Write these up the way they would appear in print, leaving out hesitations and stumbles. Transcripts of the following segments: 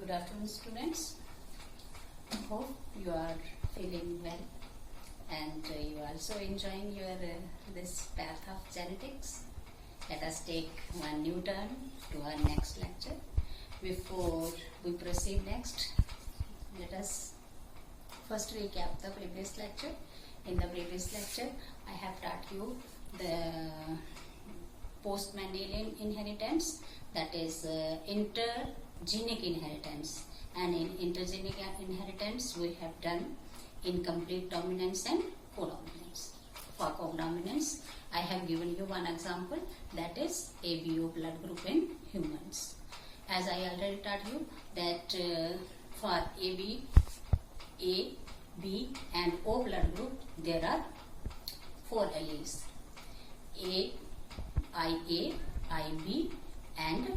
Good afternoon, students. Hope you are feeling well and you are also enjoying your this path of genetics. Let us take one new turn to our next lecture. Before we proceed next, let us first recap the previous lecture. In the previous lecture, I have taught you the post-Mendelian inheritance, that is intergenic inheritance, and in intergenic inheritance we have done incomplete dominance and codominance. For codominance, I have given you one example, that is ABO blood group in humans. As I already taught you that for AB, A, B and O blood group there are 4 alleles: A, IA, IB and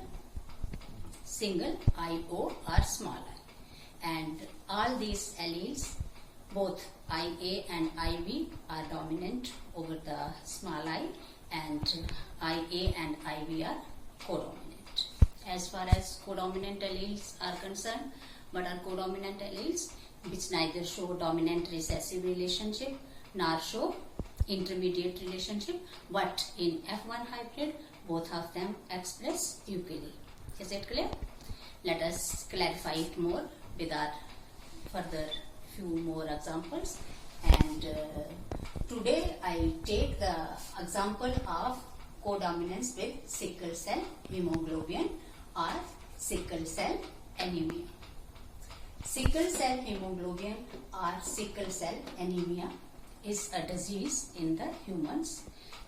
single IO or small I. And all these alleles, both IA and IB, are dominant over the small I, and IA and IB are codominant. As far as codominant alleles are concerned, what are codominant alleles? Which neither show dominant recessive relationship nor show intermediate relationship, but in F1 hybrid both of them express equally. Is it clear? Let us clarify it more with our further few more examples. And today I take the example of codominance with sickle cell hemoglobin or sickle cell anemia. Sickle cell hemoglobin or sickle cell anemia is a disease in the humans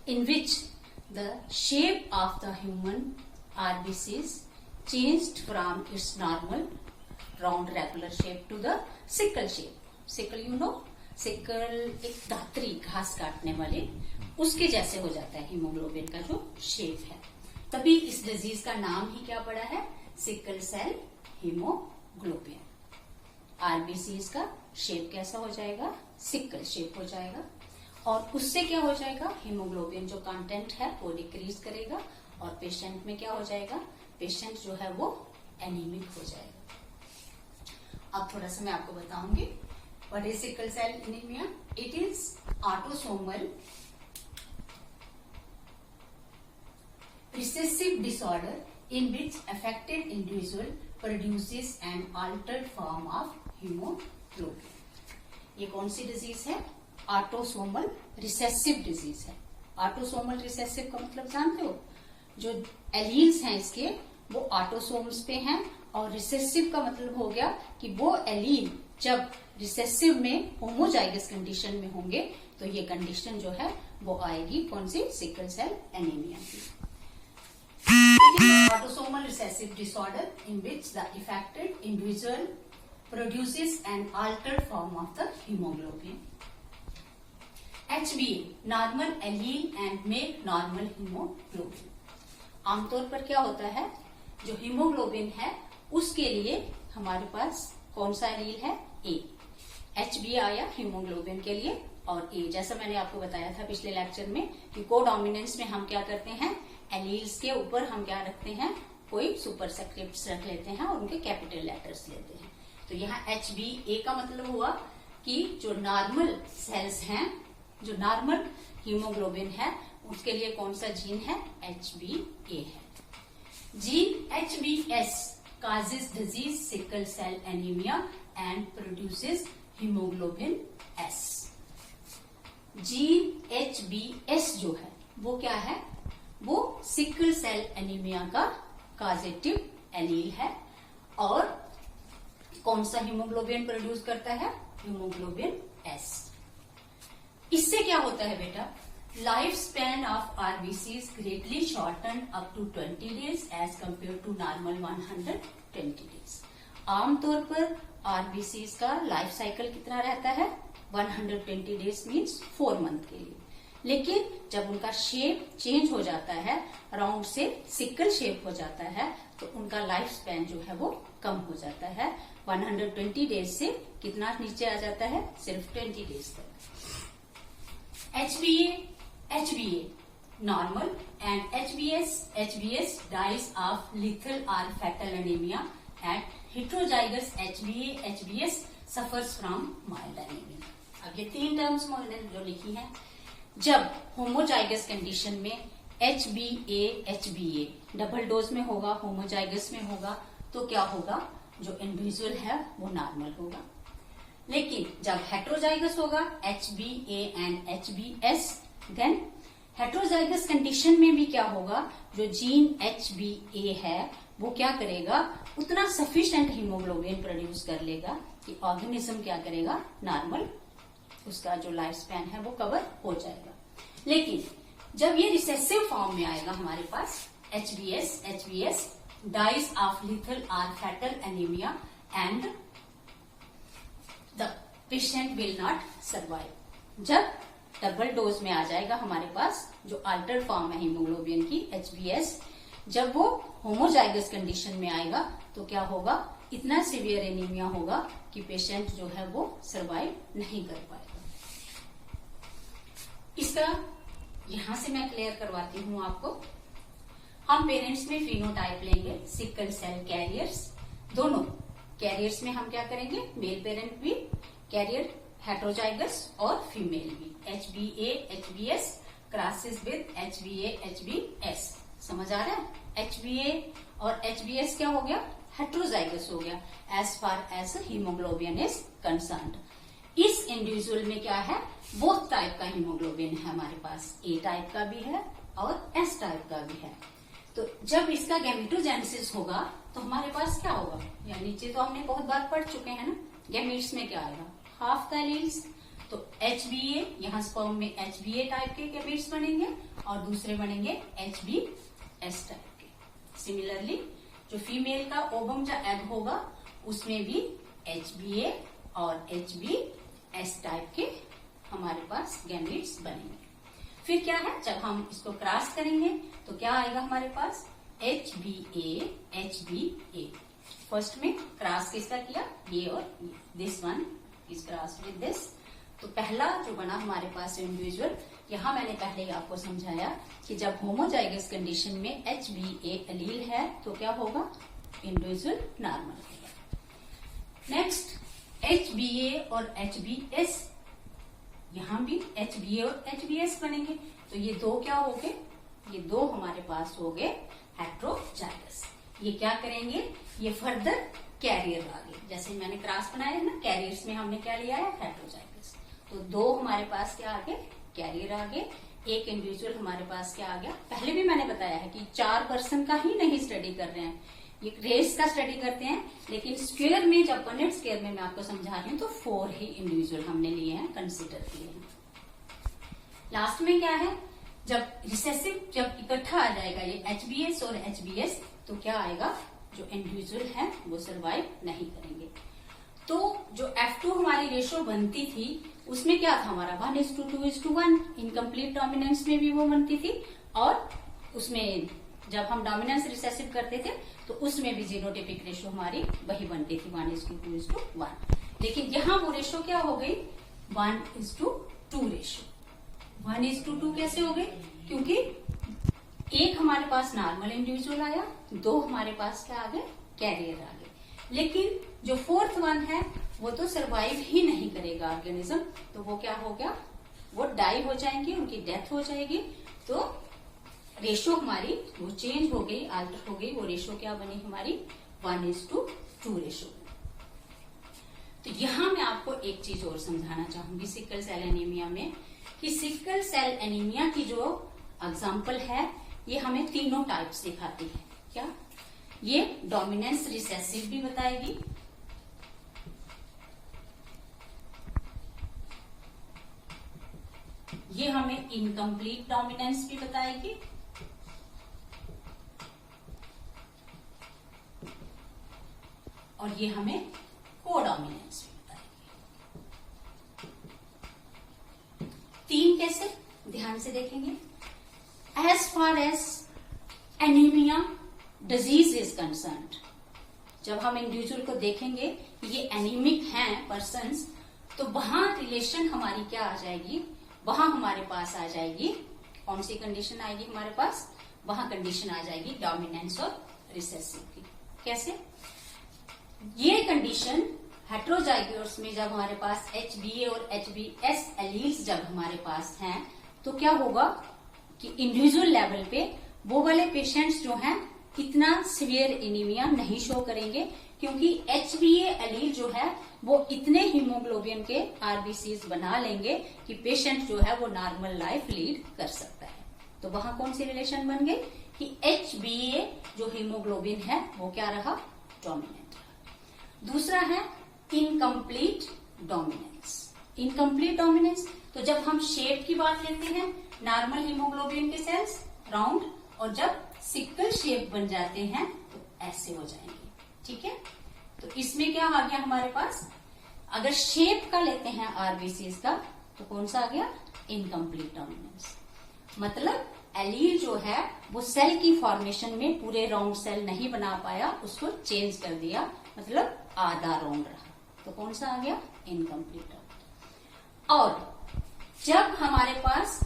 in which the shape of the human RBCs changed from its normal round regular shape to the sickle shape. Sickle, you know, sickle एक दातरी घास काटने वाले उसके जैसे हो जाता है haemoglobin का जो शेप है, तभी इस डिजीज का नाम ही क्या पड़ा है, सिकल सेल हीमोग्लोबिन. आरबीसीज का शेप कैसा हो जाएगा, सिकल शेप हो जाएगा, और उससे क्या हो जाएगा, हीमोग्लोबिन जो कंटेंट है वो डिक्रीज करेगा और पेशेंट में क्या हो जाएगा, पेशेंट जो है वो एनीमिक हो जाएगा. अब थोड़ा सा मैं आपको बताऊंगी what is sickle cell anaemia. It is autosomal recessive disorder in which affected individual produces an altered form of hemoglobin. ये कौन सी डिजीज है, ऑटोसोमल रिसेसिव डिजीज है. ऑटोसोमल रिसेसिव का मतलब जानते हो, जो एलील्स हैं इसके वो ऑटोसोम्स पे हैं, और रिसेसिव का मतलब हो गया कि वो एलील जब रिसेसिव में होमोजाइगस कंडीशन में होंगे तो ये कंडीशन जो है वो आएगी कौन सी, सिकल सेल एनीमिया की. It is autosomal recessive disorder in which the affected individual produces an altered form of the hemoglobin. HbA, normal allele and make normal hemoglobin. आमतौर पर क्या होता है, जो हीमोग्लोबिन है उसके लिए हमारे पास कौन सा एलील है, A. HbA आया हीमोग्लोबिन के लिए, और A, जैसा मैंने आपको बताया था पिछले लेक्चर में कि कोडोमिनेंस में हम क्या करते हैं, एलील्स के ऊपर हम क्या रखते हैं, कोई सुपरस्क्रिप्ट्स रख लेते हैं और उनके कैपिटल लेटर्स लेते हैं. तो यहाँ HbA का मतलब हुआ कि जो नॉर्मल सेल्स हैं, जो नॉर्मल हीमोग्लोबिन है उसके लिए कौन सा जीन है, HbA है. Gene HbS causes disease sickle cell anemia and produces hemoglobin S. Gene HbS जो है वो क्या है, वो सिकल सेल एनीमिया का कॉजेटिव एलील है, और कौन सा हीमोग्लोबिन प्रोड्यूस करता है, हीमोग्लोबिन S. इससे क्या होता है बेटा, life span of RBCs greatly shorten up to 20 days as compare to normal 120 days. आमतौर पर आरबीसीज का लाइफ साइकिल कितना रहता है, 120 days मीन्स 4 month के लिए. लेकिन जब उनका शेप चेंज हो जाता है, राउंड से सिकल शेप हो जाता है, तो उनका लाइफ स्पैन जो है वो कम हो जाता है. 120 डेज से कितना नीचे आ जाता है, सिर्फ 20 days तक. HbA normal and HbS dies of lethal or fatal anemia at heterozygous HbA/HbS suffers from mild anaemia. अब ये 3 टर्म्स मैंने जो लिखी है, जब होमोजाइगस कंडीशन में HbA/HbA डबल डोज में होगा, होमोजाइगस में होगा, तो क्या होगा, जो इंडिविजुअल है वो नॉर्मल होगा। लेकिन जब हेट्रोजाइगस होगा HbA and HbS, then heterozygous condition में भी क्या होगा, जो जीन HbA है वो क्या करेगा, उतना सफिशिएंट हीमोग्लोबिन प्रोड्यूस कर लेगा कि ऑर्गेनिज्म क्या करेगा, नॉर्मल उसका जो लाइफ स्पैन है वो कवर हो जाएगा। लेकिन जब ये रिसेसिव फॉर्म में आएगा हमारे पास HbS डाइज ऑफ लिथल और fatal anaemia and the patient will not survive. जब डबल डोज में आ जाएगा हमारे पास जो अल्टर्ड फॉर्म है हीमोग्लोबिन की HbS, जब वो होमोजाइगस कंडीशन में आएगा तो क्या होगा, इतना सीवियर एनीमिया होगा कि पेशेंट जो है वो सर्वाइव नहीं कर पाएगा। इसका यहां से मैं क्लियर करवाती हूं आपको। हम पेरेंट्स में फिनोटाइप लेंगे, सिकल सेल कैरियर्स, दोनों कैरियर्स में हम क्या करेंगे, मेल पेरेंट भी कैरियर हेट्रोजाइगस और फीमेल भी, HbA/HbS क्रॉसेस विद HbA/HbS। समझ आ रहा है, HbA और HbS क्या हो गया, हेट्रोजाइगस हो गया as far as haemoglobin is concerned. इस इंडिविजुअल में क्या है, बोथ टाइप का हीमोग्लोबिन है हमारे पास, A टाइप का भी है और S टाइप का भी है। तो जब इसका गैमेटोजेनेसिस होगा तो हमारे पास क्या होगा, या नीचे तो हमने बहुत बार पढ़ चुके हैं ना, गैमेट्स में क्या आएगा, हाफ द एलील्स। तो HbA, यहाँ स्पर्म में HbA टाइप के गैमेट्स बनेंगे और दूसरे बनेंगे HbS टाइप के। सिमिलरली जो फीमेल का ओवम या एग होगा उसमें भी HbA और HbS टाइप के हमारे पास गैमेट्स बनेंगे। फिर क्या है, जब हम इसको क्रॉस करेंगे तो क्या आएगा हमारे पास, HbA/HbA। फर्स्ट में क्रॉस किसका किया, ये और ये, this one is cross with this. तो पहला जो बना हमारे पास इंडिविजुअल, यहाँ मैंने पहले ही आपको समझाया कि जब होमोजाइगस कंडीशन में HbA एलील है तो क्या होगा, इंडिविजुअल नॉर्मल होगा। नेक्स्ट HbA और HbS, यहाँ भी HbA और HbS बनेंगे। तो ये दो क्या हो गए, ये दो हमारे पास हो गए हेट्रोजाइगस। ये क्या करेंगे, ये फर्दर कैरियर आ गए, जैसे मैंने क्रॉस बनाया है ना, कैरियर्स में हमने क्या लिया है, हेट्रोजाइगस। तो दो हमारे पास क्या आ गए, कैरियर आ गए। एक इंडिविजुअल हमारे पास क्या आ गया, पहले भी मैंने बताया है कि 4 पर्सन का ही नहीं स्टडी कर रहे हैं, ये रेस का स्टडी करते हैं, लेकिन स्क्वायर में जब पनेट स्क्वायर में मैं आपको समझा रही हूँ तो 4 ही इंडिविजुअल हमने लिए हैं, कंसिडर किए हैं। लास्ट में क्या है, जब रिसेसिव जब इकट्ठा आ जाएगा ये HbS और HbS तो क्या आएगा, जो इंडिविजुअल है वो सर्वाइव नहीं करेंगे। तो जो F2 हमारी रेशो बनती थी उसमें क्या था हमारा, 1:2:1। इनकम्प्लीट डोमिनेंस में भी वो बनती थी और उसमें जब हम डोमिनेंस रिसेसिव करते थे तो उसमें भी जीनोटाइपिक रेशो हमारी वही बनती थी, 1:2:1। लेकिन यहाँ वो रेशो क्या हो गई, 1:2 रेशो। 1:2 कैसे हो गई, क्योंकि एक हमारे पास नॉर्मल इंडिविजुअल आया, दो हमारे पास क्या आ गए, कैरियर आ गए। लेकिन जो 4th वन है वो तो सर्वाइव ही नहीं करेगा ऑर्गेनिज्म, तो वो क्या हो गया, वो डाई हो जाएंगे, उनकी डेथ हो जाएगी। तो रेशो हमारी वो चेंज हो गई, आल्टर हो गई, वो रेशो क्या बनी हमारी, 1:2 रेशो। तो यहाँ मैं आपको एक चीज और समझाना चाहूंगी सिकल सेल एनीमिया में, कि सिकल सेल एनीमिया की जो एग्जाम्पल है ये हमें तीनों टाइप्स दिखाती है। क्या, ये डोमिनेंस रिसेसिव भी बताएगी, ये हमें इनकम्प्लीट डोमिनेंस भी बताएगी, और ये हमें कोडोमिनेंस भी बताएगी। 3 कैसे, ध्यान से देखेंगे। As far as anaemia disease is concerned, जब हम इंडिविजुअल को देखेंगे ये एनीमिक हैं पर्सन्स, तो वहां रिलेशन हमारी क्या आ जाएगी, वहां हमारे पास आ जाएगी, कौन सी कंडीशन आएगी हमारे पास, वहां कंडीशन आ जाएगी डोमिनेंस और रिसेसिव की। कैसे, ये कंडीशन हेट्रोजाइगोट्स में जब हमारे पास HBA और HBS एलील्स जब हमारे पास हैं, तो क्या होगा कि इंडिविजुअल लेवल पे वो वाले पेशेंट्स जो हैं इतना सीवियर एनीमिया नहीं शो करेंगे, क्योंकि HBA एलील जो है वो इतने हीमोग्लोबिन के आरबीसीज बना लेंगे कि पेशेंट जो है वो नॉर्मल लाइफ लीड कर सकता है। तो वहां कौन सी रिलेशन बन गई कि HBA जो हीमोग्लोबिन है वो क्या रहा, डोमिनेंट रहा। दूसरा है इनकम्प्लीट डोमिनेंस। इनकम्प्लीट डोमिनेंस, तो जब हम शेप की बात लेते हैं, नॉर्मल हीमोग्लोबिन के सेल्स राउंड, और जब सिकल शेप बन जाते हैं तो ऐसे हो जाएंगे। ठीक है, तो इसमें क्या आ गया हमारे पास, अगर शेप का लेते हैं आरबीसीज का, तो कौन सा आ गया, इनकम्प्लीट डोमिनेंस। मतलब एलील जो है वो सेल की फॉर्मेशन में पूरे राउंड सेल नहीं बना पाया, उसको चेंज कर दिया, मतलब आधा राउंड रहा, तो कौन सा आ गया, इनकम्प्लीट डोमिनेंस। और जब हमारे पास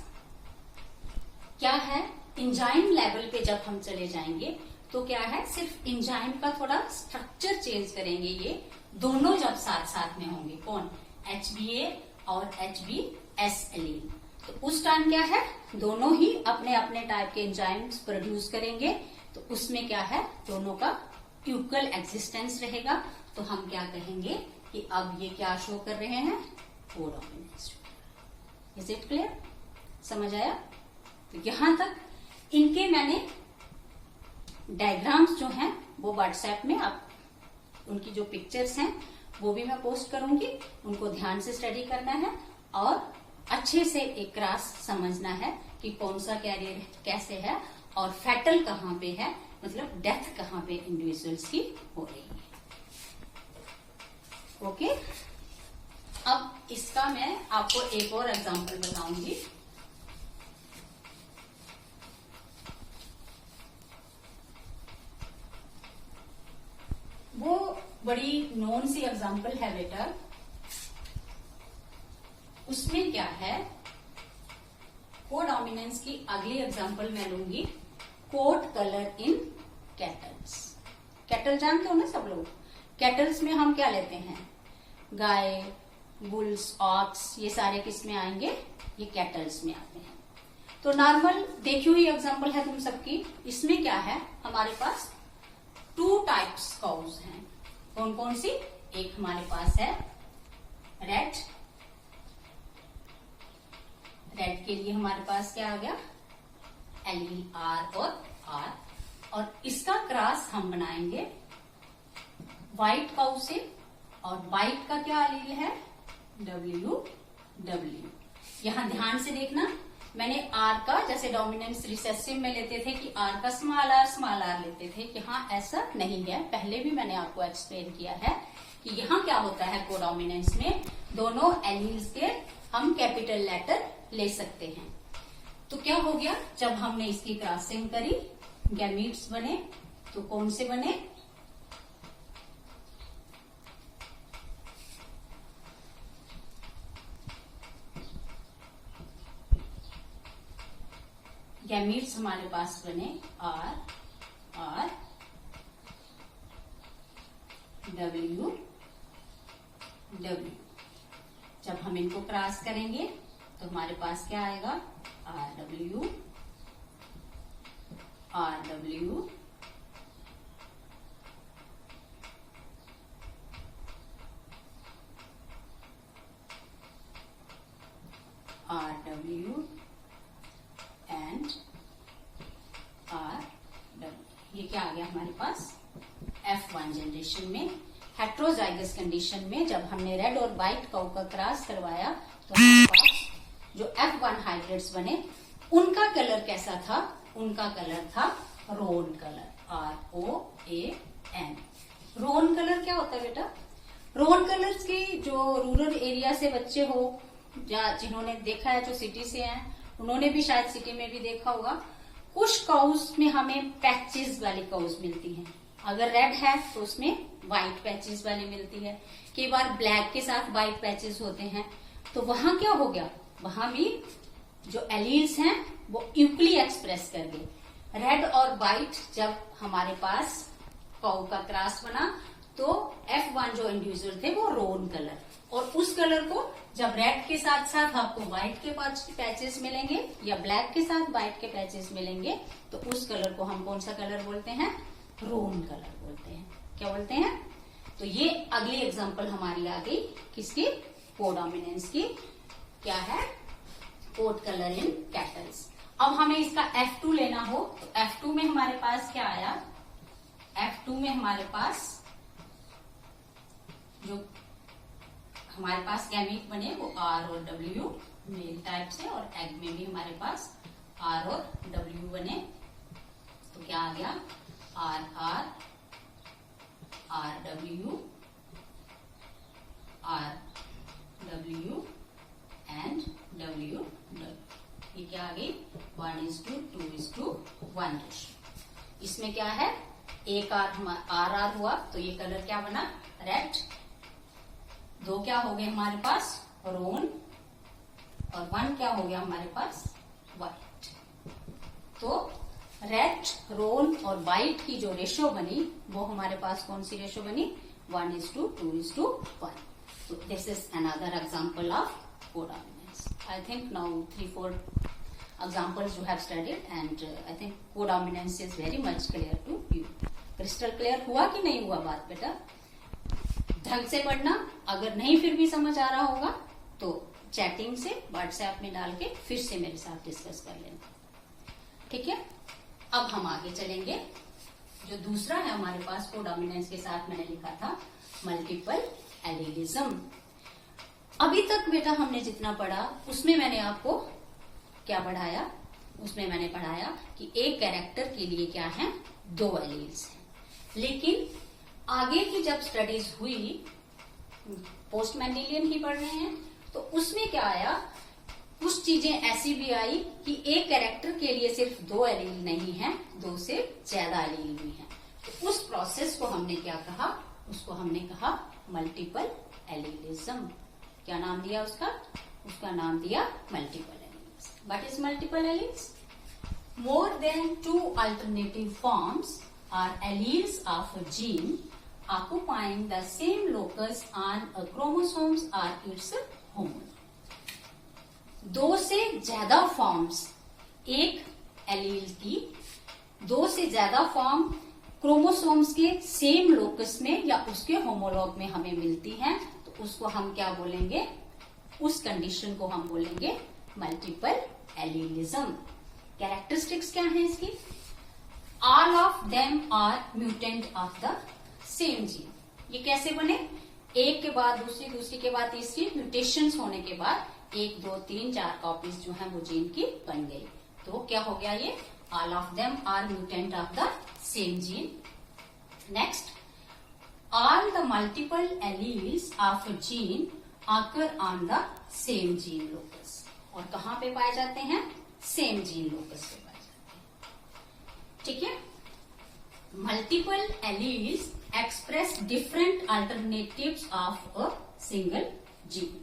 क्या है, एंजाइम लेवल पे जब हम चले जाएंगे तो क्या है, सिर्फ एंजाइम का थोड़ा स्ट्रक्चर चेंज करेंगे, ये दोनों जब साथ साथ में होंगे, कौन, HBA और HBS एलील, तो उस टाइम क्या है, दोनों ही अपने अपने टाइप के एंजाइम्स प्रोड्यूस करेंगे, तो उसमें क्या है, दोनों का इक्वल एग्जिस्टेंस रहेगा। तो हम क्या कहेंगे कि अब ये क्या शो कर रहे हैं, कोडोमिनेंस। इज इट क्लियर, समझ आया? तो यहां तक इनके मैंने डायग्राम्स जो हैं वो व्हाट्सएप में, आप उनकी जो पिक्चर्स हैं वो भी मैं पोस्ट करूंगी, उनको ध्यान से स्टडी करना है और अच्छे से एक क्रॉस समझना है कि कौन सा कैरियर कैसे है और फैटल कहाँ पे है, मतलब डेथ कहाँ पे इंडिविजुअल्स की हो रही है। ओके, अब इसका मैं आपको एक और एग्जांपल बताऊंगी। वो बड़ी नोन सी एग्जांपल है बेटा। उसमें क्या है, कोडोमिनेंस की अगली एग्जांपल मैं लूंगी, coat colour in cattles. Cattle जानते हो ना सब लोग, कैटल्स में हम क्या लेते हैं, गाय, बुल्स, ऑक्स, ये सारे किस में आएंगे, ये कैटल्स में आते हैं। तो नॉर्मल देखी हुई एग्जांपल है तुम सबकी। इसमें क्या है, हमारे पास 2 टाइप्स काउज हैं। कौन कौन सी, एक हमारे पास है रेड, रेड के लिए हमारे पास क्या आ गया, एलील R और R, और इसका क्रॉस हम बनाएंगे व्हाइट काउ से, और व्हाइट का क्या एलील है, WW। यहां ध्यान से देखना, मैंने R का जैसे डोमिनेंस रिसेसिव में लेते थे कि R का स्मॉल r लेते थे, यहाँ ऐसा नहीं है। पहले भी मैंने आपको एक्सप्लेन किया है कि यहाँ क्या होता है, कोडोमिनेंस में दोनों एलील्स के हम कैपिटल लेटर ले सकते हैं। तो क्या हो गया, जब हमने इसकी क्रॉसिंग करी, गैमीट्स बने, तो कौन से बने, गैमीट्स हमारे पास बने R W W। जब हम इनको क्रॉस करेंगे तो हमारे पास क्या आएगा, RW RW RW and RW। ये क्या आ गया हमारे पास, F1 जनरेशन में। हेट्रोजाइगस कंडीशन में जब हमने रेड और व्हाइट काउ का क्रॉस करवाया तो हमारे पास जो F1 हाइब्रिड्स बने, उनका कलर कैसा था, उनका कलर था रोन कलर, ROAN। रोन कलर क्या होता है बेटा, रोन कलर्स की जो रूरल एरिया से बच्चे हो या जिन्होंने देखा है, जो सिटी से हैं, उन्होंने भी शायद सिटी में भी देखा होगा, कुछ काउस में हमें पैचेस वाली काउस मिलती हैं। अगर रेड है तो उसमें व्हाइट पैचेस वाली मिलती है, कई बार ब्लैक के साथ व्हाइट पैचेस होते हैं। तो वहां क्या हो गया, वहां भी जो एलील्स हैं वो इक्वली एक्सप्रेस कर गए। रेड और व्हाइट जब हमारे पास काउ का क्रॉस बना तो F1 जो इंडिविजुअल थे वो रोन कलर, और उस कलर को जब रेड के साथ साथ आपको व्हाइट के पैचेस मिलेंगे या ब्लैक के साथ व्हाइट के पैचेस मिलेंगे, तो उस कलर को हम कौन सा कलर बोलते हैं? रोन कलर बोलते हैं। क्या बोलते हैं? तो ये अगली एग्जांपल हमारी आ गई किसकी? कोडोमिनेंस की। क्या है? Code colour in kettles. अब हमें इसका F2 लेना हो तो F2 में हमारे पास क्या आया? F2 में हमारे पास जो हमारे पास गैमीट बने वो R और W मेल टाइप से, और एग में भी हमारे पास R और W बने। तो क्या आ गया? RR, RW, RW and W। ये क्या आ गई? 1:2:1। इसमें क्या है? एक RR हुआ तो ये कलर क्या बना? रेड। दो क्या हो गए हमारे पास? रोन। और 1 क्या हो गया हमारे पास? व्हाइट। तो रेड, रोन और व्हाइट की जो रेशो बनी वो हमारे पास कौन सी रेशो बनी? 1:2:1। So this is another example of codominance. I think now 3-4 examples you have studied, and I think codominance is very much clear to you. Crystal clear हुआ कि नहीं हुआ बात बेटा? ढंग से पढ़ना। अगर नहीं फिर भी समझ आ रहा होगा तो चैटिंग से व्हाट्सएप में डाल के फिर से मेरे साथ डिस्कस कर लेना, ठीक है? अब हम आगे चलेंगे। जो दूसरा है हमारे पास कोडोमिनेंस के साथ मैंने लिखा था मल्टीपल एलीलिज्म। अभी तक बेटा हमने जितना पढ़ा उसमें मैंने आपको क्या पढ़ाया? उसमें मैंने पढ़ाया कि एक कैरेक्टर के लिए क्या है? 2 एलील्स हैं। लेकिन आगे की जब स्टडीज हुई, पोस्ट मेंडेलियन ही पढ़ रहे हैं, तो उसमें क्या आया? कुछ चीजें ऐसी भी आई कि एक कैरेक्टर के लिए सिर्फ 2 एलील नहीं है, 2 से ज्यादा एलील भी हैं। तो उस प्रोसेस को हमने क्या कहा? उसको हमने कहा मल्टीपल एलीलिज्म। क्या नाम दिया उसका? उसका नाम दिया multiple alleles. What is multiple alleles? More than 2 alternative forms are alleles of a gene occupying the same locus on a chromosomes or its homologue. 2 से ज्यादा फॉर्म्स, एक एलील की 2 से ज्यादा फॉर्म क्रोमोसोम्स के सेम लोकस में या उसके होमोलॉग में हमें मिलती हैं, तो उसको हम क्या बोलेंगे? उस कंडीशन को हम बोलेंगे मल्टीपल एलीलिज्म। कैरेक्टरिस्टिक्स क्या है इसकी? All of them are mutant of the same gene. ये कैसे बने? एक के बाद दूसरी, दूसरी के बाद तीसरी, म्यूटेशंस होने के बाद 1, 2, 3, 4 कॉपीज जो है वो जीन की बन गई। तो क्या हो गया ये? All of them are mutant of the same gene. Next, all the multiple alleles of a gene occur on the same gene locus. और कहाँ पे पाए जाते हैं? सेम जीन लोकस पे पाए जाते हैं, ठीक है? Multiple alleles express different alternatives of a single gene.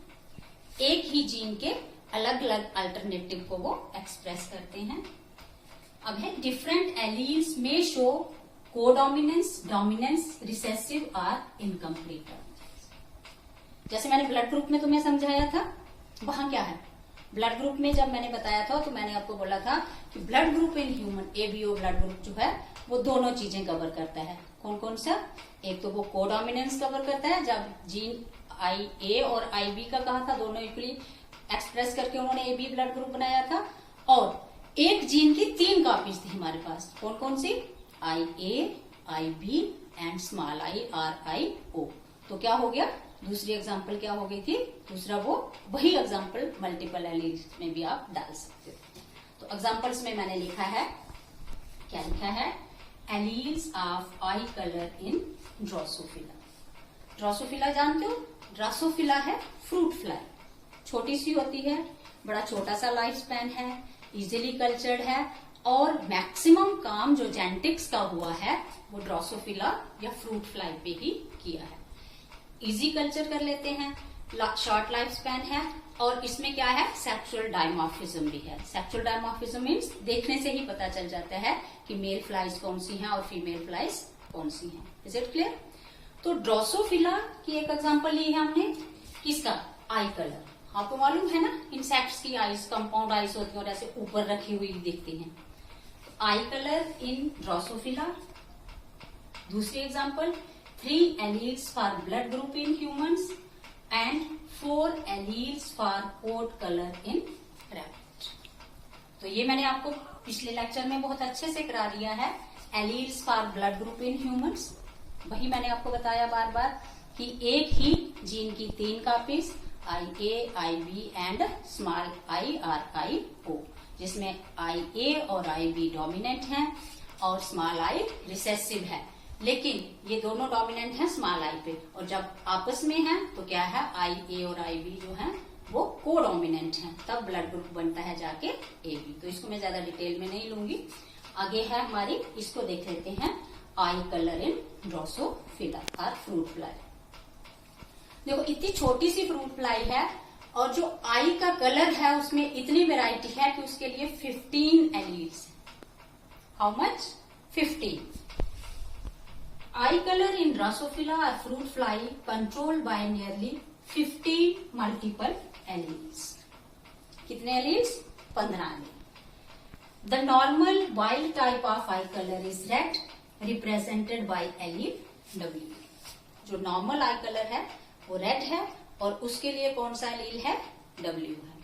एक ही जीन के अलग अलग अल्टरनेटिव को वो एक्सप्रेस करते हैं। अब है डिफरेंट एलील्स में शो कोडोमिनेंस, डोमिनेंस, रिसेसिव और इनकम्प्लीट। जैसे मैंने ब्लड ग्रुप में तुम्हें समझाया था, वहां क्या है? ब्लड ग्रुप में जब मैंने बताया था तो मैंने आपको बोला था कि blood group in human, ABO blood group जो है वो दोनों चीजें कवर करता है। कौन कौन सा? एक तो वो कोडोमिनेंस कवर करता है, जब जीन IA और IB का कहा था, दोनों इक्वली एक्सप्रेस करके उन्होंने AB ब्लड ग्रुप बनाया था। और एक जीन की 3 कॉपीज थी हमारे पास। कौन कौन सी? IA, IB and small I RIO। तो क्या हो गया? दूसरी एग्जाम्पल क्या हो गई थी? दूसरा वो वही एग्जाम्पल मल्टीपल एलील्स में भी आप डाल सकते हो। तो एग्जाम्पल्स में मैंने लिखा है, क्या लिखा है? Alleles of eye colour in Drosophila. Drosophila जानते हो? ड्रोसोफिला है फ्रूट फ्लाई, छोटी सी होती है, बड़ा छोटा सा लाइफ स्पैन है, इजिली कल्चर्ड है, और मैक्सिमम काम जो जेनेटिक्स का हुआ है वो ड्रोसोफिला या फ्रूट फ्लाई पे ही किया है। इजी कल्चर कर लेते हैं, शॉर्ट लाइफ स्पैन है, और इसमें क्या है? सेक्सुअल डायमॉर्फिज्म भी है। सेक्सुअल डायमॉर्फिज्म मीन्स देखने से ही पता चल जाता है कि मेल फ्लाइज कौन सी हैं और फीमेल फ्लाइज कौन सी हैं। Is it clear? तो ड्रोसोफिला की एक एग्जांपल ली है हमने, किसका? आई कलर। आपको मालूम है ना, इंसेक्ट्स की आईज कंपाउंड आईज होती है और ऐसे ऊपर रखी हुई दिखती हैं। Eye colour in Drosophila. दूसरी example, 3 alleles for blood group in humans and 4 alleles for coat colour in rabbit. तो ये मैंने आपको पिछले लेक्चर में बहुत अच्छे से करा दिया है, alleles for blood group in humans. वही मैंने आपको बताया बार बार कि एक ही जीन की 3 copies, IA, IB and small i और IO, जिसमें IA और IB डोमिनेंट हैं और स्मॉल i रिसेसिव है। लेकिन ये दोनों डोमिनेंट हैं स्मॉल i पे, और जब आपस में हैं तो क्या है, IA और IB जो हैं वो को-डोमिनेंट हैं, तब ब्लड ग्रुप बनता है जाके AB। तो इसको मैं ज्यादा डिटेल में नहीं लूंगी। आगे है हमारी, इसको देख लेते हैं, आई कलर इन ड्रोसोफिला और फ्रूट फ्लाई। देखो इतनी छोटी सी फ्रूट फ्लाई है और जो आई का कलर है उसमें इतनी वैरायटी है कि उसके लिए 15 alleles. How much? 15। Eye colour in Drosophila और fruit fly controlled by nearly 50 multiple alleles. कितने alleles? 15 allele. The normal wild type of eye colour is red, represented by allele W। जो नॉर्मल आई कलर है वो red है और उसके लिए कौन सा एलील है? W है।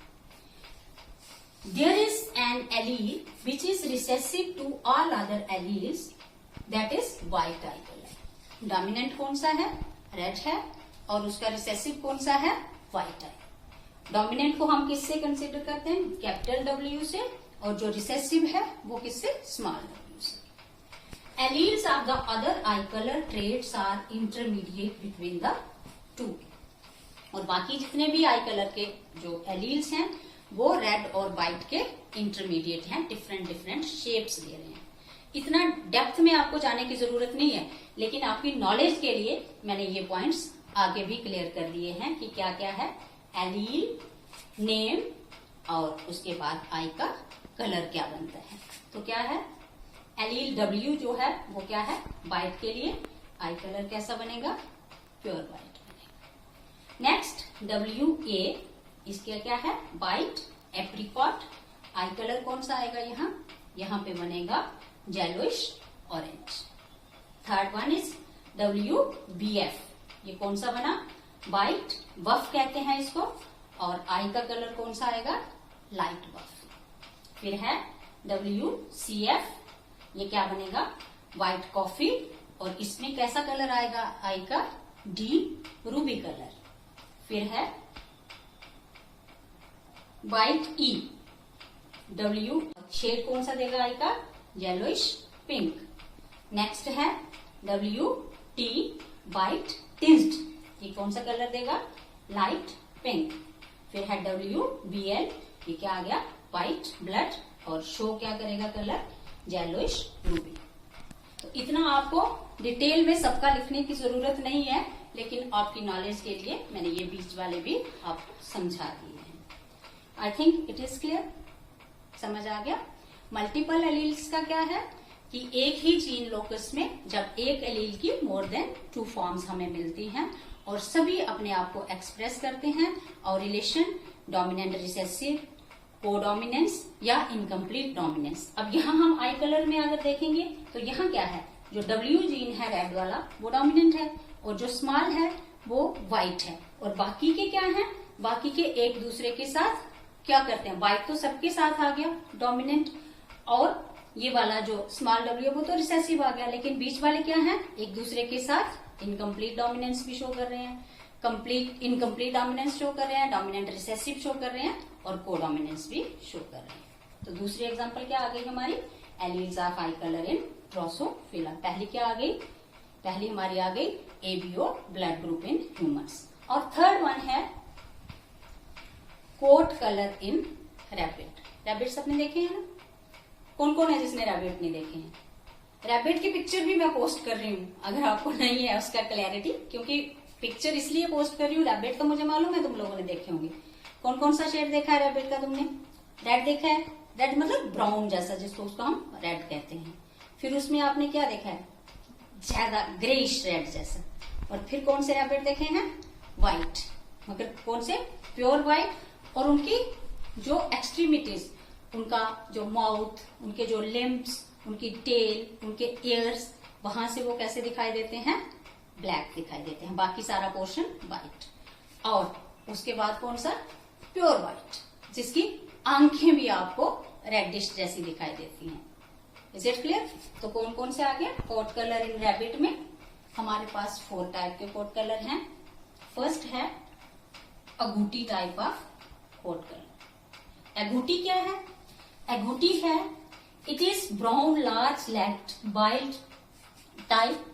There is an allele which is recessive to all other alleles, that is white eye color. Dominant कौन सा है? रेड है, और उसका रिसेसिव कौन सा है? व्हाइट आई। डोमिनेंट को हम किससे कंसिडर करते हैं? कैपिटल W से, और जो रिसेसिव है वो किससे? स्मॉल w से। Alleles of the other eye colour traits are intermediate between the two. और बाकी जितने भी आई कलर के जो एलील्स हैं वो रेड और व्हाइट के इंटरमीडिएट हैं, डिफरेंट डिफरेंट शेप्स दे रहे हैं। इतना डेप्थ में आपको जाने की जरूरत नहीं है, लेकिन आपकी नॉलेज के लिए मैंने ये पॉइंट्स आगे भी क्लियर कर दिए हैं कि क्या क्या है, एलील, नेम, और उसके बाद आई का कलर क्या बनता है। तो क्या है, एलील W जो है वो क्या है? व्हाइट के लिए आई कलर कैसा बनेगा? प्योर व्हाइट बनेगा। नेक्स्ट WA, इसके क्या है? White apricot. आई कलर कौन सा आएगा यहाँ? यहाँ पे बनेगा yellowish orange. Third one is WBF, ये कौन सा बना? व्हाइट बफ कहते हैं इसको, और आई का कलर कौन सा आएगा? लाइट बफ। फिर है WCF, ये क्या बनेगा? व्हाइट कॉफी, और इसमें कैसा कलर आएगा आई का? Deep Ruby colour. फिर है व्हाइट E, W शेड कौन सा देगा आई का? Yellowish pink. नेक्स्ट है WT, व्हाइट टिंज्ड, ये कौन सा कलर देगा? Light pink. फिर है WBL, ये क्या आ गया? व्हाइट ब्लड, और शो क्या करेगा कलर? Yellowish Ruby. तो इतना आपको डिटेल में सबका लिखने की जरूरत नहीं है, लेकिन आपकी नॉलेज के लिए मैंने ये बीच वाले भी आपको समझा दिए हैं। I think it is clear, समझ आ गया। मल्टीपल एलील्स का क्या है कि एक ही जीन लोकस में जब एक एलील की मोर देन 2 फॉर्म्स हमें मिलती हैं और सभी अपने आप को एक्सप्रेस करते हैं, और रिलेशन डोमिनेंट रिसेसिव, कोडोमिनेंस या इनकम्प्लीट डोमिनेंस। अब यहाँ हम आई कलर में अगर देखेंगे तो यहाँ क्या है? जो W जीन है रेड वाला वो डोमिनेंट है, और जो स्मॉल है वो व्हाइट है, और बाकी के क्या है? बाकी के एक दूसरे के साथ क्या करते हैं? व्हाइट तो सबके साथ आ गया डोमिनेंट, और ये वाला जो स्मॉल W वो तो रिसेसिव आ गया, लेकिन बीच वाले क्या है? एक दूसरे के साथ इनकम्प्लीट डोमिनेंस भी शो कर रहे हैं, कंप्लीट इनकम्प्लीट डोमिनेंस शो कर रहे हैं, डोमिनेंट रिसेसिव शो कर रहे हैं, और कोडोमिनेंस भी शो कर रहे हैं। तो दूसरी एग्जांपल क्या आ गई हमारी? Alleles of eye colour in Drosophila. पहली क्या आ गई? पहली हमारी आ गई ABO, blood group in humans. और थर्ड वन है coat colour in rabbit. Rabbits अपने देखे हैं ना? कौन कौन है जिसने रैबिट नहीं देखे हैं? रैबिट की पिक्चर भी मैं पोस्ट कर रही हूँ, अगर आपको नहीं है उसका क्लैरिटी, क्योंकि पिक्चर इसलिए पोस्ट कर रही हूँ, रैबिट तो मुझे मालूम है तुम लोगों ने देखे होंगे। कौन कौन सा शेड देखा है रैबिट का तुमने? रेड देखा है, रेड मतलब ब्राउन जैसा, जिसको उसको हम रेड कहते हैं। फिर उसमें आपने क्या देखा है? ज्यादा ग्रेइश रेड जैसा, और फिर कौन से रैबिट देखे हैं? व्हाइट, मगर कौन से? Pure white. और उनकी जो एक्सट्रीमिटीज, उनका जो माउथ, उनके जो लिम्ब्स, उनकी टेल, उनके ईयर्स, वहां से वो कैसे दिखाई देते हैं? ब्लैक दिखाई देते हैं। बाकी सारा पोर्शन व्हाइट। और उसके बाद कौन सा? प्योर व्हाइट, जिसकी आंखें भी आपको रेडिश जैसी दिखाई देती हैं। Is it clear? तो कौन कौन से आ गया कोट कलर इन रैबिट में? हमारे पास 4 टाइप के कोट कलर हैं। फर्स्ट है अगूटी टाइप ऑफ कोट कलर। एगूटी क्या है? एगूटी है, it is brown large legged wild type,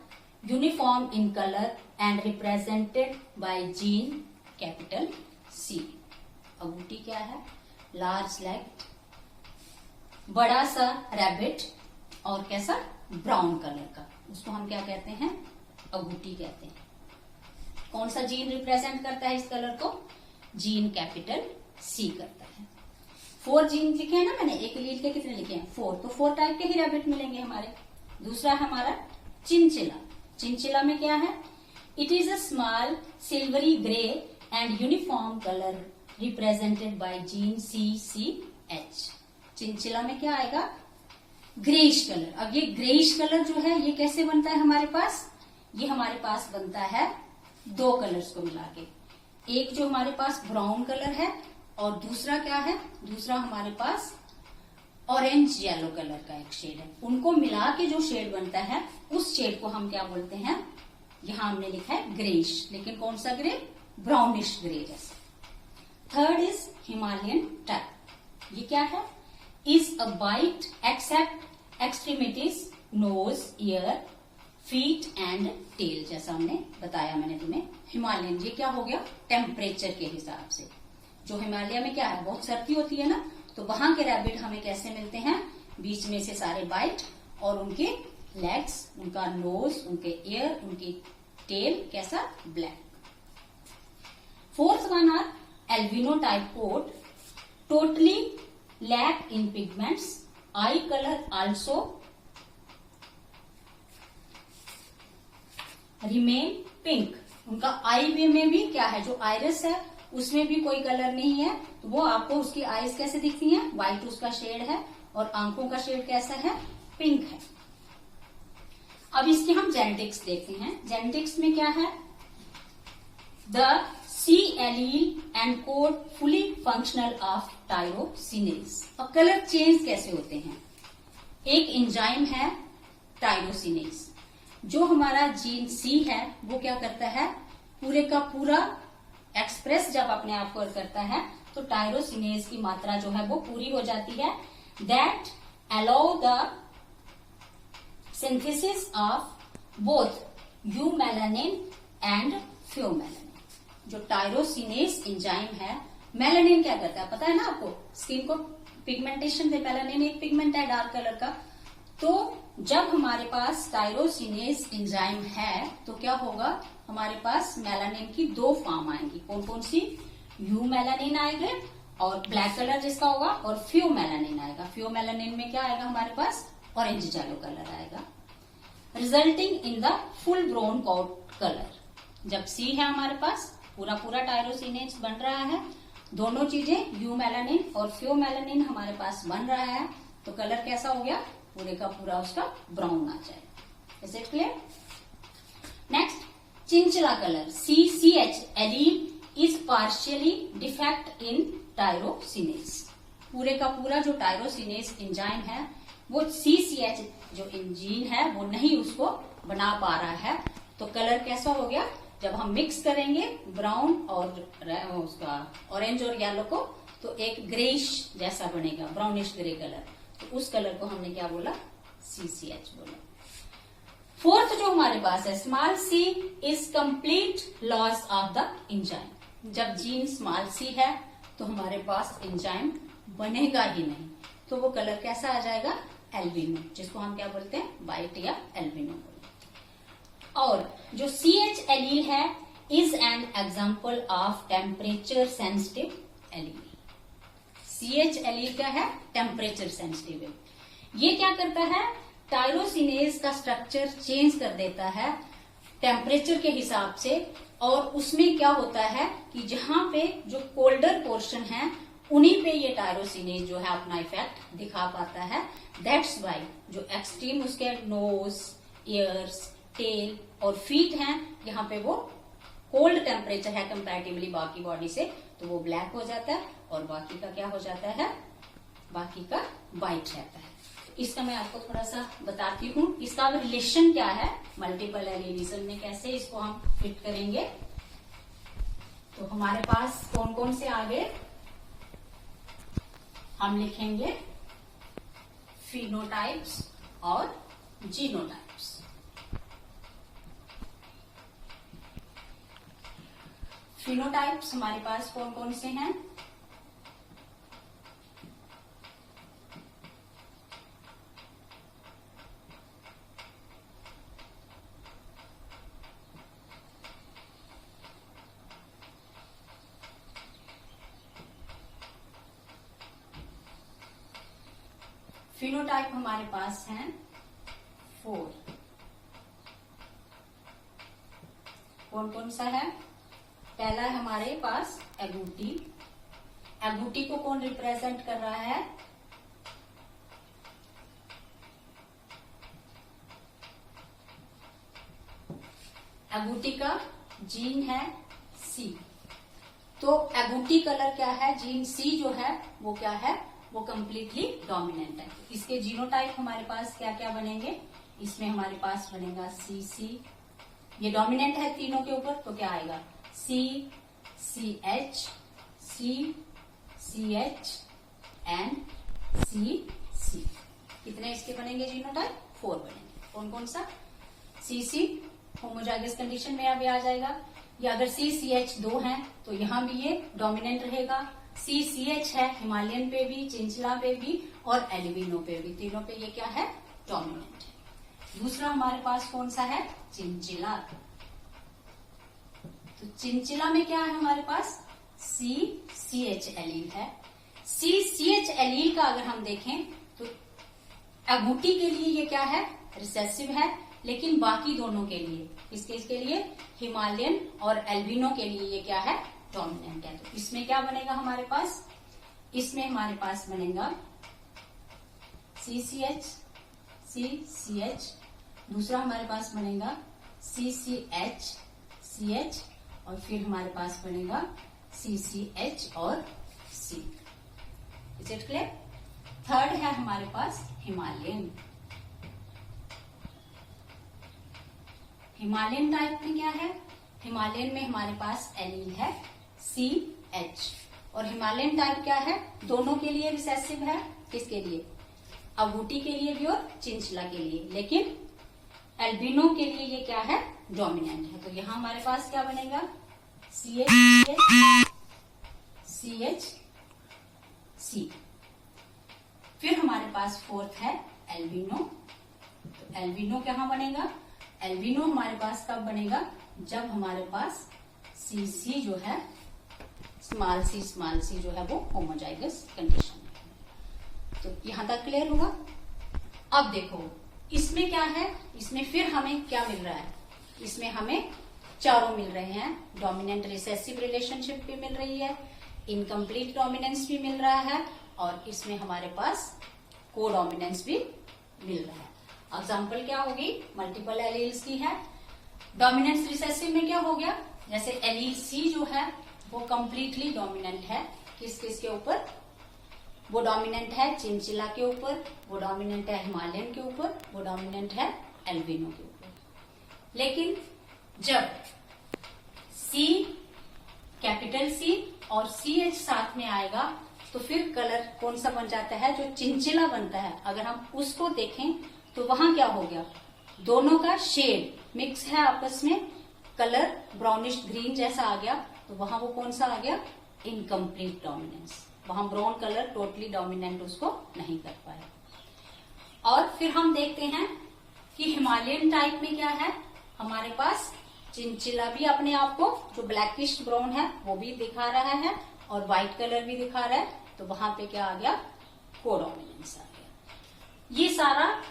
uniform in colour and represented by gene capital C। अगूटी क्या है? लार्ज लेग्ड, बड़ा सा रैबिट और कैसा? ब्राउन कलर का, उसको हम क्या कहते हैं? अगूटी कहते हैं। कौन सा जीन रिप्रेजेंट करता है इस कलर को? जीन कैपिटल C करता है। 4 जीन लिखे हैं ना मैंने, एक लील के कितने लिखे हैं? 4। तो 4 टाइप के ही रैबिट मिलेंगे हमारे। दूसरा है हमारा चिंचिला। चिंचिला में क्या है? It is a small silvery grey and uniform colour represented by gene CCH। Chinchilla में क्या आएगा? Greyish colour. अब ये ग्रेइश कलर जो है ये कैसे बनता है हमारे पास? ये हमारे पास बनता है 2 कलर्स को मिला के। एक जो हमारे पास ब्राउन कलर है और दूसरा क्या है? दूसरा हमारे पास ऑरेंज येलो कलर का एक शेड है। उनको मिला के जो शेड बनता है उस शेड को हम क्या बोलते हैं? यहां हमने लिखा है ग्रेइश, लेकिन कौन सा ग्रे? ब्राउनिश ग्रे जैसा। Third is Himalayan type. ये क्या है? Is a white except extremities, nose, ear, feet and tail, जैसा हमने बताया मैंने तुम्हें। हिमालयन ये क्या हो गया? टेम्परेचर के हिसाब से। जो हिमालय में क्या है? बहुत सर्दी होती है ना, तो वहां के रैबिट हमें कैसे मिलते हैं? बीच में से सारे वाइट और उनके लेग्स, उनका नोज, उनके ईयर, उनकी टेल कैसा? Black. Fourth one are albino type coat, totally lack in pigments, eye colour also remain pink. उनका आई वे में भी क्या है? जो आइरिस है उसमें भी कोई कलर नहीं है, तो वो आपको उसकी आईज कैसे दिखती हैं? व्हाइट उसका शेड है और आंखों का शेड कैसा है? पिंक है। अब इसके हम जेनेटिक्स देखते हैं। जेनेटिक्स में क्या है? The C allele and code fully functional of tyrosinase. अब कलर चेंज कैसे होते हैं? एक एंजाइम है टायरोसिनेज, जो हमारा जीन C है वो क्या करता है? पूरे का पूरा एक्सप्रेस जब अपने आप को करता है तो टायरोसिनेज की मात्रा जो है वो पूरी हो जाती है। That allow the synthesis of both eumelanin and pheomelanin. जो टायरोसिनेज एंजाइम है, मेलानिन क्या करता है पता है ना आपको? स्किन को पिगमेंटेशन दे। मेलानिन एक पिगमेंट है डार्क कलर का। तो जब हमारे पास टायरोसिनेज एंजाइम है तो क्या होगा? हमारे पास मेलानिन की 2 फॉर्म आएंगी। कौन कौन सी? यू मेलानिन आएगा और ब्लैक कलर जिसका होगा, और फ्यू मेलानिन आएगा। फ्यू मेलानिन में क्या आएगा हमारे पास? ऑरेंज येलो कलर आएगा, resulting in the full brown coat colour. जब C है हमारे पास, पूरा पूरा टायरोसिनेज बन रहा है, दोनों चीजें यू मेलानिन और फ्यू मेलानिन हमारे पास बन रहा है, तो कलर कैसा हो गया? पूरे का पूरा उसका ब्राउन आ जाएगा। Is it clear? Next, chinchilla colour CCH allele is partially defect in tyrosinase. पूरे का पूरा जो टायरोसिनेज एंजाइम है वो CCH जो एंजीन है वो नहीं उसको बना पा रहा है, तो कलर कैसा हो गया? जब हम मिक्स करेंगे ब्राउन और उसका ऑरेंज और येलो को, तो एक ग्रेइश जैसा बनेगा, ब्राउनिश ग्रे कलर। तो उस कलर को हमने क्या बोला? CCH बोला। फोर्थ जो हमारे पास है small c is complete loss of the enzyme. जब जीन स्मॉल c है तो हमारे पास एंजाइम बनेगा ही नहीं, तो वो कलर कैसा आ जाएगा? एल्बिनो, जिसको हम क्या बोलते हैं? व्हाइट या एल्बिनो बोलते हैं। और जो CH एलील है is an example of temperature sensitive allele. CH allele क्या है? टेम्परेचर सेंसिटिव है। ये क्या करता है? टायरोसिनेज का स्ट्रक्चर चेंज कर देता है टेम्परेचर के हिसाब से, और उसमें क्या होता है कि जहां पे जो कोल्डर पोर्शन है उन्हीं पे ये टायरोसिनेज जो है अपना इफेक्ट दिखा पाता है। दैट्स वाई जो एक्सट्रीम उसके नोज, ईयर्स, टेल और फीट हैं, यहाँ पे वो कोल्ड टेम्परेचर है कंपैरेटिवली बाकी बॉडी से, तो वो ब्लैक हो जाता है और बाकी का क्या हो जाता है, बाकी का व्हाइट रहता है। इसका मैं आपको थोड़ा सा बताती हूँ, इसका रिलेशन क्या है मल्टीपल एलिनिज्म में, कैसे इसको हम फिट करेंगे। तो हमारे पास कौन कौन से आगे हम लिखेंगे फिनोटाइप्स और जीनोटाइप्स। फिनोटाइप्स हमारे पास कौन कौन से हैं, फिनोटाइप हमारे पास हैं 4। कौन कौन सा है, पहला है हमारे पास एगूटी। एगूटी को कौन रिप्रेजेंट कर रहा है, एगूटी का जीन है सी। तो एगूटी कलर क्या है, जीन सी जो है वो क्या है, वो कंप्लीटली डोमिनेंट है। इसके जीनोटाइप हमारे पास क्या क्या बनेंगे, इसमें हमारे पास बनेगा सी सी, ये डोमिनेंट है तीनों के ऊपर, तो क्या आएगा C C H C H and C C. कितने इसके बनेंगे जीनोटाइप, 4 बनेंगे। कौन कौन सा, सी सी होमोजाइगस कंडीशन में अभी आ जाएगा, या अगर सी सी एच 2 है तो यहाँ भी ये डोमिनेंट रहेगा। सी सी एच है हिमालयन पे भी, चिंचला पे भी और एल्बिनो पे भी, तीनों पे ये क्या है, डोमिनेंट है। दूसरा हमारे पास कौन सा है, चिंचिला। तो चिंचिला में क्या है हमारे पास, सी सी एच एलील है। सी सी एच एलील का अगर हम देखें तो एगूटी के लिए ये क्या है, रिसेसिव है, लेकिन बाकी दोनों के लिए, इसके लिए हिमालयन और एल्बिनो के लिए ये क्या है, डोमिनेंट है। तो इसमें क्या बनेगा हमारे पास, इसमें हमारे पास बनेगा सी सी एच, दूसरा हमारे पास बनेगा सी सी एच और फिर हमारे पास बनेगा सी सी एच और C. Is it clear. Third है हमारे पास हिमालयन। हिमालयन टाइप में क्या है, हिमालयन में हमारे पास एलील है सी एच, और हिमालयन टाइप क्या है, दोनों के लिए रिसेसिव है, किसके लिए, अगूटी के लिए भी और चिंचला के लिए, लेकिन एल्बिनो के लिए ये क्या है, डोमिनेंट है। तो यहां हमारे पास क्या बनेगा, सी एच सी। फिर हमारे पास फोर्थ है एल्बिनो। तो एल्बिनो कहां बनेगा, एल्बिनो हमारे पास कब बनेगा, जब हमारे पास सी सी जो है, स्मॉल सी जो है वो होमोजाइगस कंडीशन में। तो यहां तक क्लियर होगा। अब देखो इसमें क्या है, इसमें फिर हमें क्या मिल रहा है, इसमें हमें चारों मिल रहे हैं, डोमिनेंट रिसेसिव रिलेशनशिप भी मिल रही है, इनकम्प्लीट डोमिनेंस भी मिल रहा है, और इसमें हमारे पास को डोमिनेंस भी मिल रहा है। एग्जाम्पल क्या होगी, मल्टीपल एलील्स की है। डोमिनेंस रिसेसिव में क्या हो गया, जैसे एलील सी जो है वो कंप्लीटली डोमिनेंट है, किस किस के ऊपर, वो डोमिनेंट है चिंचिला के ऊपर, वो डोमिनेंट है हिमालयन के ऊपर, वो डोमिनेंट है एल्बिनो के ऊपर। लेकिन जब सी, कैपिटल सी और सी एच साथ में आएगा तो फिर कलर कौन सा बन जाता है, जो चिंचिला बनता है, अगर हम उसको देखें तो वहां क्या हो गया, दोनों का शेड मिक्स है आपस में, कलर ब्राउनिश ग्रीन जैसा आ गया, तो वहां वो कौन सा आ गया, इनकम्प्लीट डोमिनेंस। वहां ब्राउन कलर टोटली डोमिनेंट उसको नहीं कर पाया। और फिर हम देखते हैं कि हिमालयन टाइप में क्या है, हमारे पास चिंचिला भी अपने आप को जो ब्लैकिश ब्राउन है वो भी दिखा रहा है और व्हाइट कलर भी दिखा रहा है, तो वहां पे क्या आ गया, कोडोमिनेंस आ गया। ये सारा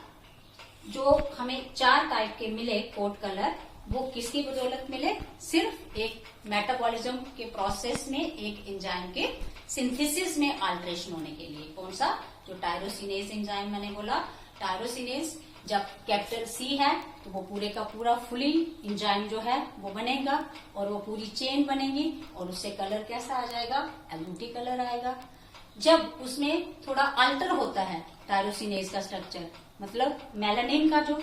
जो हमें 4 टाइप के मिले कोड कलर, वो किसकी बदौलत मिले? सिर्फ एक मेटाबॉलिज्म के प्रोसेस में एक एंजाइम के सिंथेसिस में अल्टरेशन होने के लिए। कौन सा? जो टायरोसिनेज एंजाइम मैंने बोला, टायरोसिनेज जब कैपिटल सी है तो वो पूरे का पूरा फुली एंजाइम जो है वो बनेगा और वो पूरी चेन बनेगी और उससे कलर कैसा आ जाएगा? एल्यूटी कलर आएगा। जब उसमें थोड़ा अल्टर होता है टायरोसिनेज का स्ट्रक्चर, मतलब मेलानिन का जो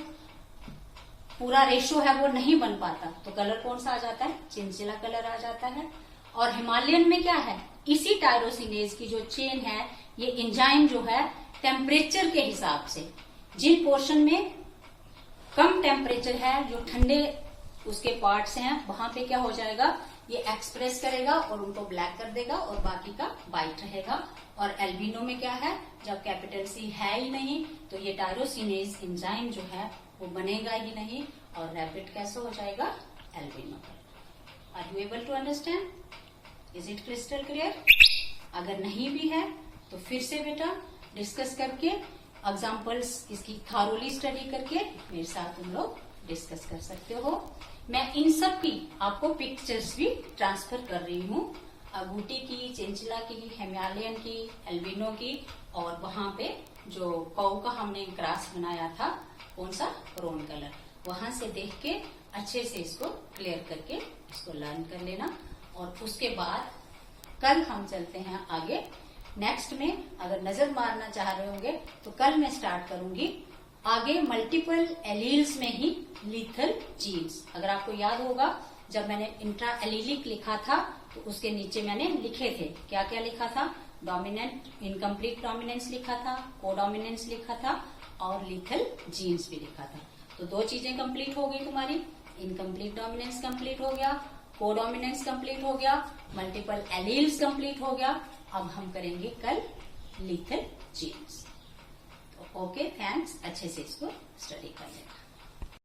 पूरा रेशो है वो नहीं बन पाता, तो कलर कौन सा आ जाता है? चिंचिला कलर आ जाता है। और हिमालयन में क्या है? इसी टायरोसिनेज की जो चेन है, ये एंजाइम जो है टेम्परेचर के हिसाब से, जिन पोर्शन में कम टेम्परेचर है, जो ठंडे उसके पार्ट्स हैं, वहां पे क्या हो जाएगा? ये एक्सप्रेस करेगा और उनको ब्लैक कर देगा और बाकी का व्हाइट रहेगा। और एल्बिनो में क्या है? जब कैपिटल सी है ही नहीं तो ये टायरोसिनेज एंजाइम जो है वो बनेगा ही नहीं और रैपिड कैसे हो जाएगा? Albino. Are you able to understand? Is it crystal clear? अगर नहीं भी है तो फिर से बेटा डिस्कस करके एग्जाम्पल्स इसकी थारोली स्टडी करके मेरे साथ तुम लोग डिस्कस कर सकते हो। मैं इन सब की आपको पिक्चर्स भी ट्रांसफर कर रही हूँ, अगूटी की, चिंचिला की, हिमालयन की, एल्बिनो की, और वहां पे जो कौ का हमने ग्रास बनाया था, कौन सा? रोन कलर, वहां से देख के अच्छे से इसको क्लियर करके इसको लर्न कर लेना। और उसके बाद कल हम चलते हैं आगे नेक्स्ट में। अगर नजर मारना चाह रहे होंगे तो कल मैं स्टार्ट करूंगी आगे मल्टीपल एलील्स में ही लीथल जीन्स। अगर आपको याद होगा जब मैंने इंट्रा एलीलिक लिखा था तो उसके नीचे मैंने लिखे थे, क्या क्या लिखा था? डोमिनेंट, इनकम्प्लीट डोमिनेंस लिखा था, कोडोमिनेंस लिखा था और लीथल जीन्स भी लिखा था। तो दो चीजें कंप्लीट हो गई तुम्हारी, इनकम्प्लीट डोमिनेंस कंप्लीट हो गया, कोडोमिनेंस कंप्लीट हो गया, मल्टीपल एलील्स कंप्लीट हो गया। अब हम करेंगे कल लीथल जीन्स। तो ओके, थैंक्स, अच्छे से इसको स्टडी कर लेना।